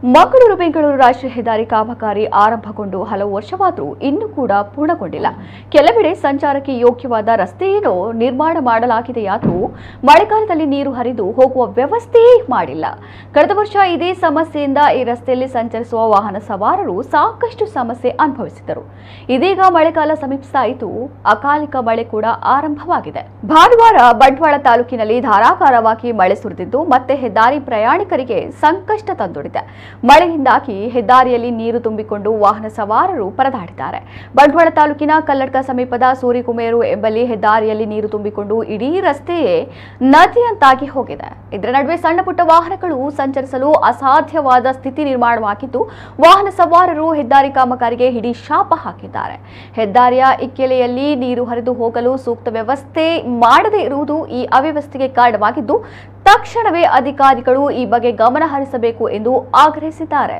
ಮಂಗಳೂರು ಬೆಂಗಳೂರು ರಾಷ್ಟ್ರೀಯ ಹೆದ್ದಾರಿ ಕಾಮಗಾರಿ ಆರಂಭಗೊಂಡು ಹಲವು ವರ್ಷವಾದರೂ ಇನ್ನೂ ಕೂಡ ಪೂರ್ಣಗೊಂಡಿಲ್ಲ. ಕೆಲವೆಡೆ ಸಂಚಾರಕ್ಕೆ ಯೋಗ್ಯವಾದ ರಸ್ತೆಯೇನೋ ನಿರ್ಮಾಣ ಮಾಡಲಾಗಿದೆಯಾದರೂ ಮಳೆಗಾಲದಲ್ಲಿ ನೀರು ಹರಿದು ಹೋಗುವ ವ್ಯವಸ್ಥೆಯೇ ಮಾಡಿಲ್ಲ. ಕಳೆದ ವರ್ಷ ಇದೇ ಸಮಸ್ಯೆಯಿಂದ ಈ ರಸ್ತೆಯಲ್ಲಿ ಸಂಚರಿಸುವ ವಾಹನ ಸವಾರರು ಸಾಕಷ್ಟು ಸಮಸ್ಯೆ ಅನುಭವಿಸಿದರು. ಇದೀಗ ಮಳೆಗಾಲ ಸಮೀಪಿಸ್ತಾ ಇದ್ದು ಅಕಾಲಿಕ ಮಳೆ ಕೂಡ ಆರಂಭವಾಗಿದೆ. ಭಾನುವಾರ ಬಂಟ್ವಾಳ ತಾಲೂಕಿನಲ್ಲಿ ಧಾರಾಕಾರವಾಗಿ ಮಳೆ ಸುರಿದಿದ್ದು ಮತ್ತೆ ಹೆದ್ದಾರಿ ಪ್ರಯಾಣಿಕರಿಗೆ ಸಂಕಷ್ಟ ತಂದೊಡ್ಡಿದೆ. ಮಳೆಯಿಂದಾಗಿ ಹೆದ್ದಾರಿಯಲ್ಲಿ ನೀರು ತುಂಬಿಕೊಂಡು ವಾಹನ ಸವಾರರು ಪರದಾಡಿದ್ದಾರೆ. ಬಂಟ್ವಾಳ ತಾಲೂಕಿನ ಕಲ್ಲಡ್ಕ ಸಮೀಪದ ಸೂರಿಕುಮೇರು ಎಂಬಲ್ಲಿ ಹೆದ್ದಾರಿಯಲ್ಲಿ ನೀರು ತುಂಬಿಕೊಂಡು ಇಡೀ ರಸ್ತೆಯೇ ನದಿಯಂತಾಗಿ ಹೋಗಿದೆ. ಇದರ ನಡುವೆ ಸಣ್ಣ ಪುಟ್ಟ ವಾಹನಗಳು ಸಂಚರಿಸಲು ಅಸಾಧ್ಯವಾದ ಸ್ಥಿತಿ ನಿರ್ಮಾಣವಾಗಿದ್ದು ವಾಹನ ಸವಾರರು ಹೆದ್ದಾರಿ ಕಾಮಗಾರಿಗೆ ಹಿಡಿ ಶಾಪ ಹಾಕಿದ್ದಾರೆ. ಹೆದ್ದಾರಿಯ ಇಕ್ಕೆಲೆಯಲ್ಲಿ ನೀರು ಹರಿದು ಹೋಗಲು ಸೂಕ್ತ ವ್ಯವಸ್ಥೆ ಮಾಡದೇ ಇರುವುದು ಈ ಅವ್ಯವಸ್ಥೆಗೆ ಕಾರಣವಾಗಿದ್ದು ತಕ್ಷಣವೇ ಅಧಿಕಾರಿಗಳು ಈ ಬಗ್ಗೆ ಗಮನ ಹರಿಸಬೇಕು ಎಂದು ಆಗ್ರಹಿಸಿದ್ದಾರೆ.